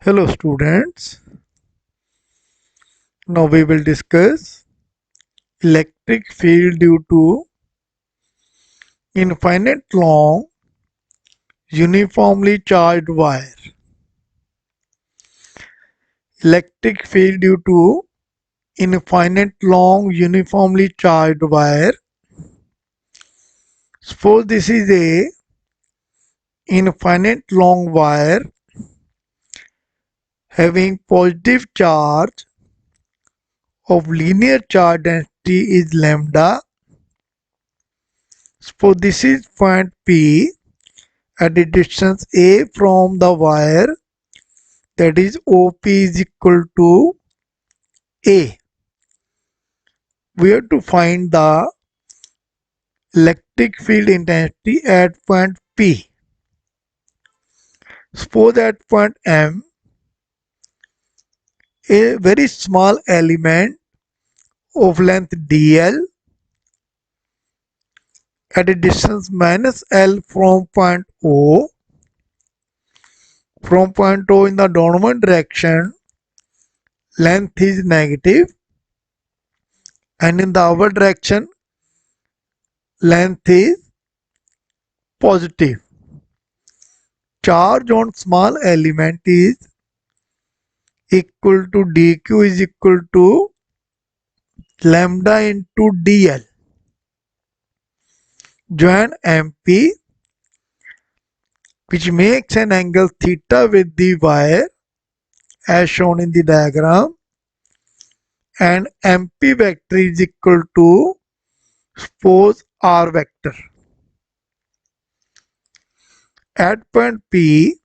Hello students, now we will discuss electric field due to infinite long uniformly charged wire. Electric field due to infinite long uniformly charged wire. Suppose this is a infinite long wire having positive charge of linear charge density is lambda. Suppose this is point P at the distance A from the wire, that is OP is equal to A. We have to find the electric field intensity at point P. Suppose at point M, a very small element of length dl at a distance minus L from point O. From point O in the downward direction, length is negative, and in the upward direction, length is positive. Charge on small element is equal to dq is equal to lambda into dl. Join MP, which makes an angle theta with the wire as shown in the diagram, and MP vector is equal to suppose R vector. At point P,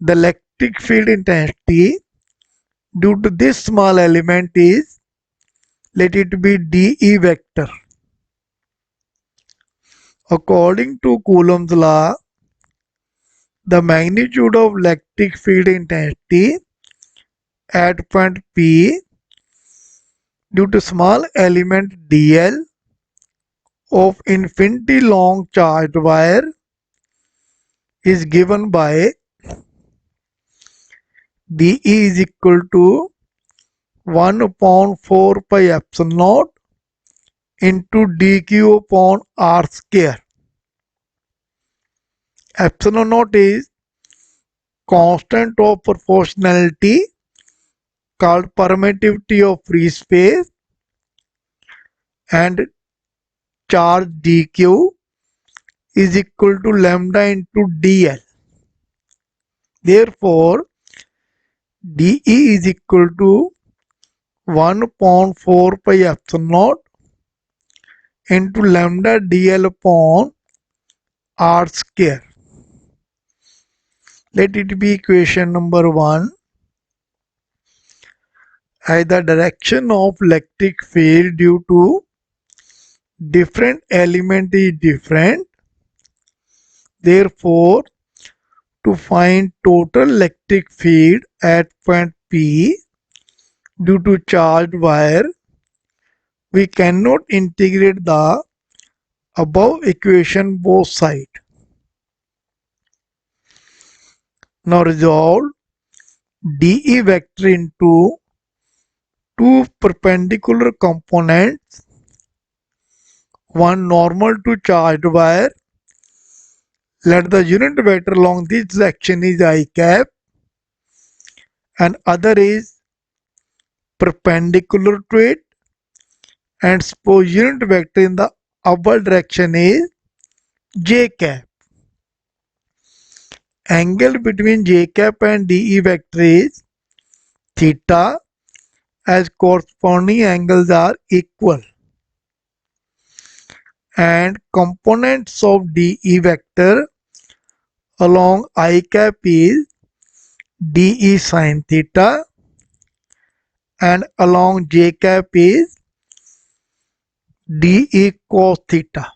the electric field intensity due to this small element is, let it be dE vector. According to Coulomb's law, the magnitude of electric field intensity at point P due to small element dl of infinity long charged wire is given by dE is equal to 1 upon 4 pi epsilon naught into dq upon r square. Epsilon naught is constant of proportionality called permittivity of free space, and charge dq is equal to lambda into dl. Therefore, dE is equal to 1 upon 4 pi epsilon naught into lambda dl upon r square. Let it be equation number 1. As the direction of electric field due to different element is different, therefore to find total electric field at point P due to charged wire, we cannot integrate the above equation both sides. Now resolve dE vector into two perpendicular components, one normal to charged wire. Let the unit vector along this section is I cap, and other is perpendicular to it, and suppose unit vector in the upward direction is j cap. Angle between j cap and dE vector is theta, as corresponding angles are equal, and components of dE vector along I cap is dE sin theta, and along j cap is dE cos theta.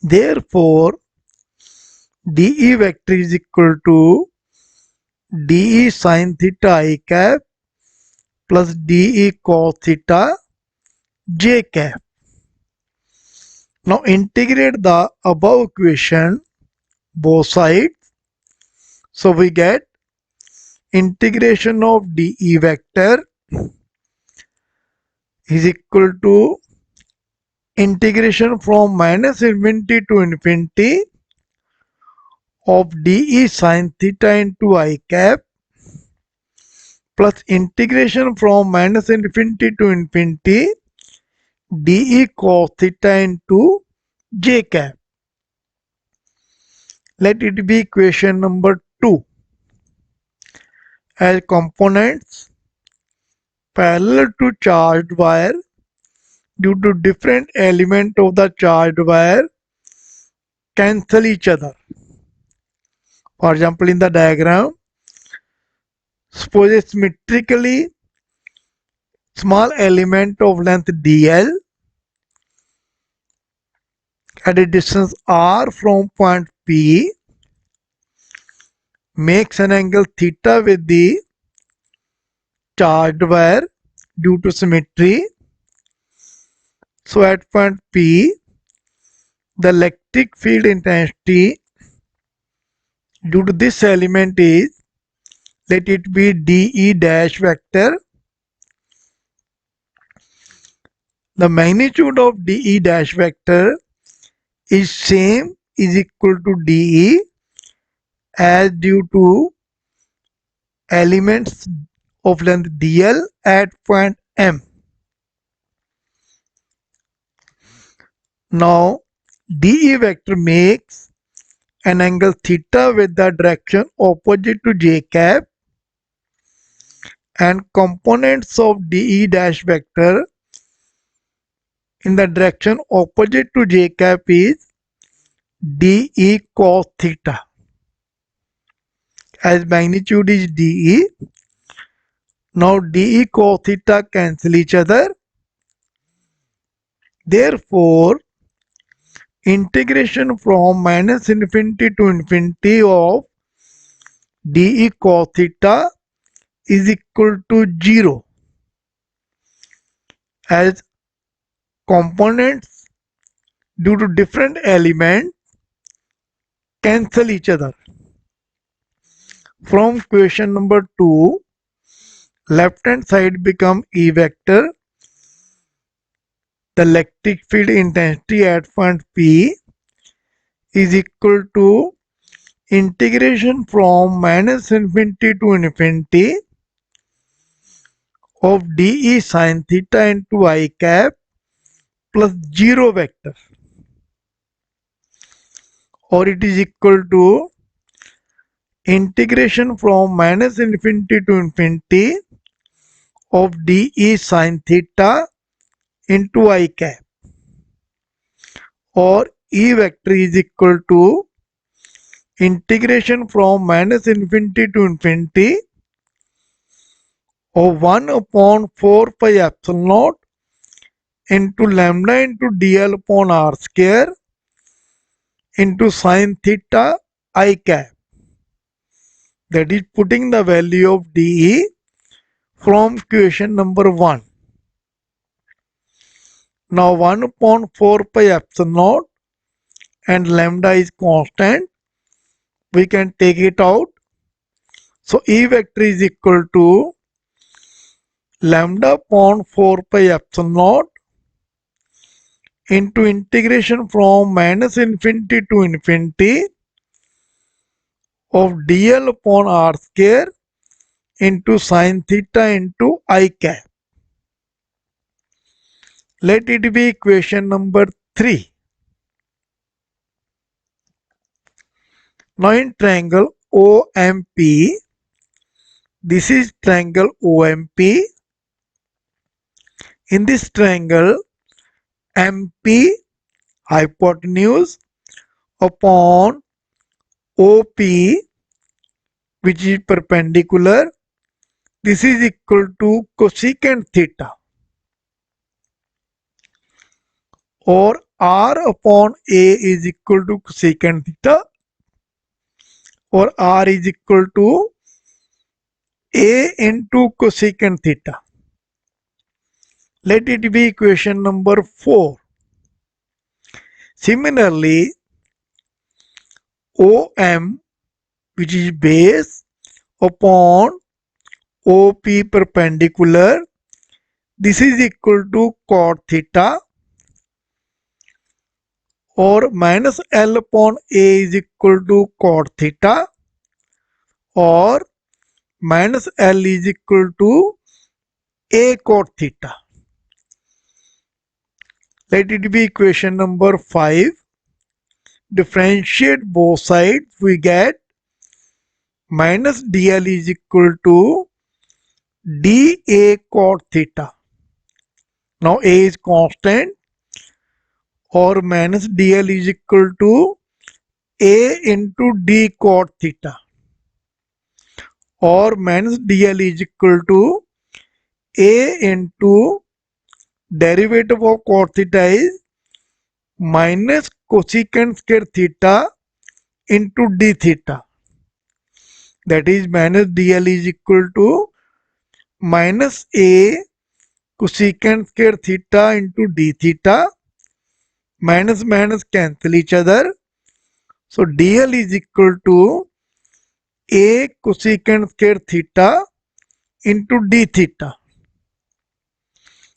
Therefore, dE vector is equal to dE sin theta I cap plus dE cos theta j cap. Now integrate the above equation both sides. So we get integration of dE vector is equal to integration from minus infinity to infinity of dE sin theta into I cap plus integration from minus infinity to infinity dE cos theta into j cap. Let it be equation number 2. As components parallel to charged wire due to different element of the charged wire cancel each other. For example, in the diagram, suppose a symmetrically small element of length dl at a distance r from point P makes an angle theta with the charged wire due to symmetry. So at point P, the electric field intensity due to this element is, let it be dE dash vector. The magnitude of dE dash vector is same is equal to dE as due to elements of length dl at point M. Now dE vector makes an angle theta with the direction opposite to j cap, and components of dE dash vector in the direction opposite to j cap is dE cos theta. As magnitude is dE, now dE cos theta cancel each other. Therefore, integration from minus infinity to infinity of dE cos theta is equal to 0, as components due to different elements cancel each other. From question number 2, left hand side become E vector. The electric field intensity at point P is equal to integration from minus infinity to infinity of dE sin theta into I cap plus 0 vector, or it is equal to integration from minus infinity to infinity of dE sin theta into I cap, or E vector is equal to integration from minus infinity to infinity of 1 upon 4 pi epsilon naught into lambda into dl upon r square into sin theta I cap. That is putting the value of dE from equation number 1. Now 1 upon 4 pi epsilon naught and lambda is constant. We can take it out. So E vector is equal to lambda upon 4 pi epsilon naught into integration from minus infinity to infinity of dl upon r square into sin theta into I cap. Let it be equation number 3. Now in triangle OMP, this is triangle OMP. In this triangle, MP hypotenuse upon OP, which is perpendicular, this is equal to cosecant theta, or R upon A is equal to cosecant theta, or R is equal to A into cosecant theta. Let it be equation number 4. Similarly, OM, which is base, upon OP perpendicular. This is equal to cot theta, or minus L upon A is equal to cot theta, or minus L is equal to A cot theta. Let it be equation number 5. Differentiate both sides, we get minus dl is equal to dA cot theta. Now A is constant, or minus dl is equal to A into d cot theta, or minus dl is equal to A into derivative of cot theta is minus cosecant square theta into d theta. That is minus dl is equal to minus A cosecant square theta into d theta. Minus minus cancel each other. So dl is equal to A cosecant square theta into d theta.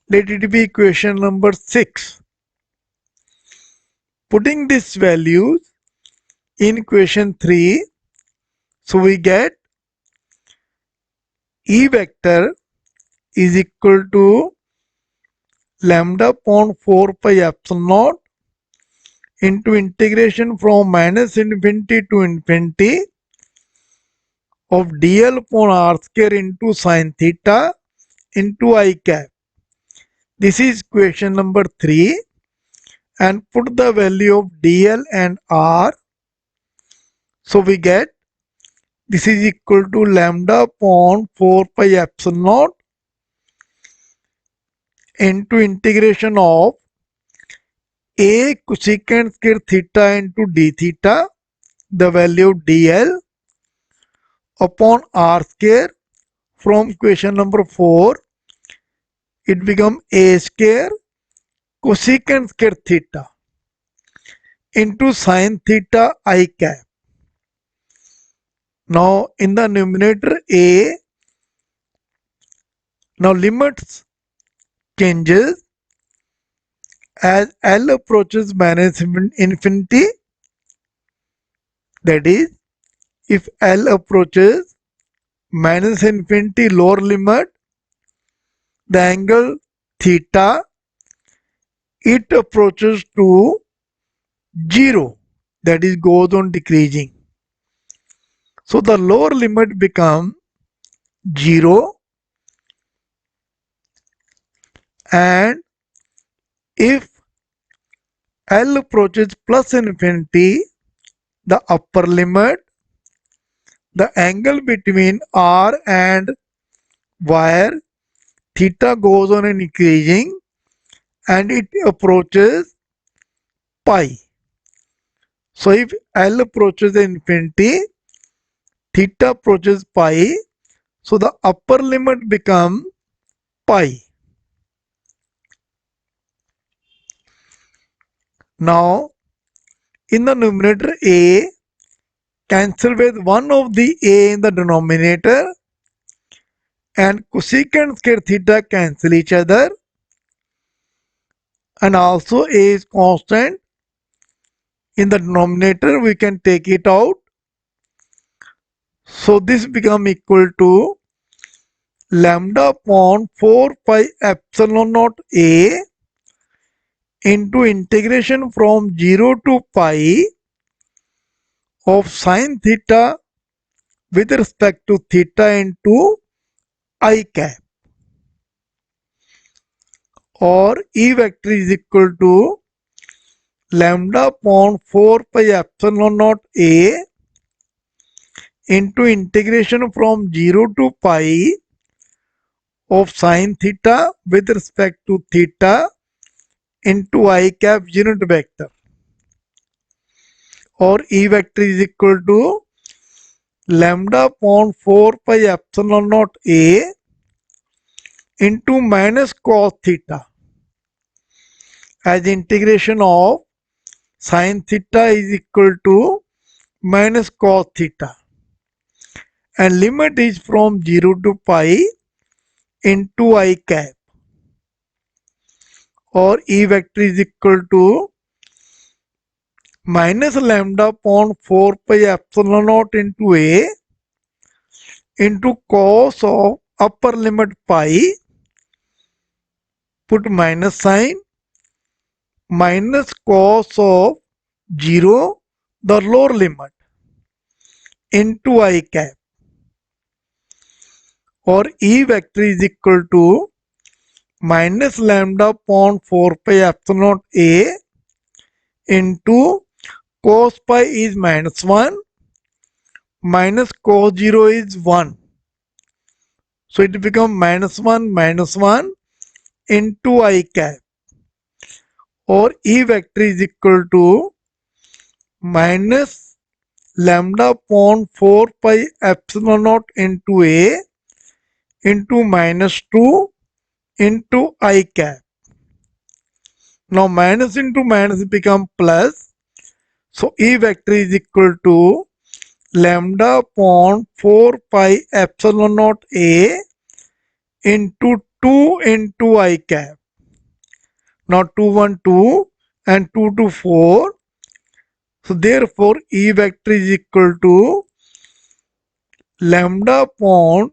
Let it be equation number 6. Putting these values in equation 3, so we get E vector is equal to lambda upon 4 pi epsilon naught into integration from minus infinity to infinity of dl upon r square into sine theta into I cap. This is equation number 3, and put the value of dl and r. So we get this is equal to lambda upon 4 pi epsilon naught into integration of A cosecant square theta into d theta, the value of dl, upon r square. From equation number 4, it becomes A square cosecant square theta into sine theta I cap. Now in the numerator A, now limits changes as L approaches minus infinity. That is, if L approaches minus infinity lower limit, the angle theta, it approaches to 0, that is goes on decreasing. So the lower limit becomes 0, and if L approaches plus infinity, the upper limit, the angle between R and wire theta goes on an increasing, and it approaches pi. So if L approaches infinity, theta approaches pi, so the upper limit becomes pi. Now in the numerator A, cancel with one of the A in the denominator, and cosecant square theta cancel each other, and also A is constant. In the denominator we can take it out. So this become equal to lambda upon 4 pi epsilon naught A into integration from 0 to pi of sine theta with respect to theta into I cap, or E vector is equal to lambda upon 4 pi epsilon naught A into integration from 0 to pi of sine theta with respect to theta into I cap unit vector, or E vector is equal to lambda upon 4 pi epsilon naught A into minus cos theta, as integration of sine theta is equal to minus cos theta, and limit is from 0 to pi into I cap, or E vector is equal to minus lambda upon 4 pi epsilon naught into A into cos of upper limit pi, put minus sign, minus cos of 0, the lower limit, into I cap, or E vector is equal to minus lambda upon 4 pi epsilon naught A into cos pi is minus 1 minus cos 0 is 1. So it becomes minus 1 into I cap, or E vector is equal to minus lambda upon 4 pi epsilon naught into A into minus 2 into I cap. Now minus into minus become plus. So E vector is equal to lambda upon 4 pi epsilon naught A into 2 into I cap. Now 2 1 2 and 2 2 4. So therefore E vector is equal to lambda upon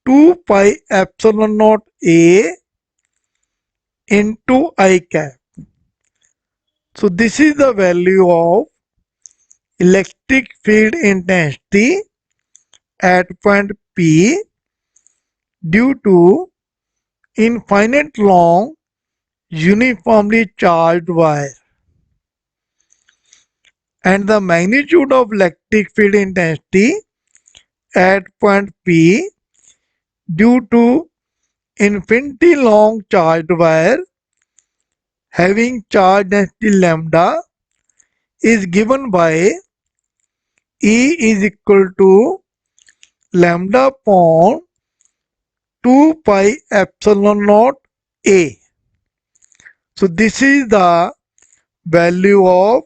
2 pi epsilon naught A into I cap. So this is the value of electric field intensity at point P due to infinite long uniformly charged wire, and the magnitude of electric field intensity at point P due to infinitely long charged wire having charge density lambda is given by E is equal to lambda upon 2 pi epsilon naught A. So this is the value of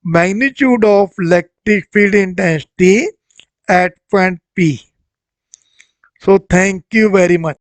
magnitude of electric field intensity at point P. So thank you very much.